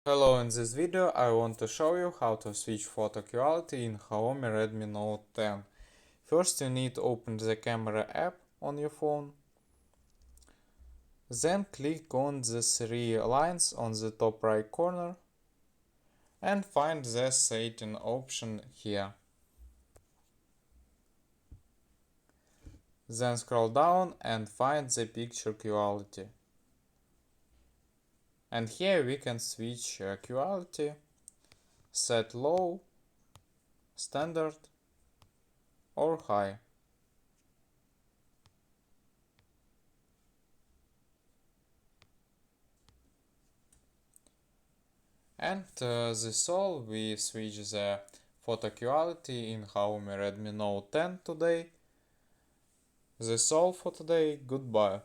Hello, in this video I want to show you how to switch photo quality in XIAOMI Redmi Note 10. First you need to open the camera app on your phone. Then click on the three lines on the top right corner and find the setting option here. Then scroll down and find the picture quality. And here we can switch quality, set low, standard or high. And this all, we switch the photo quality in XIAOMI Redmi Note 10 today. This all for today, goodbye.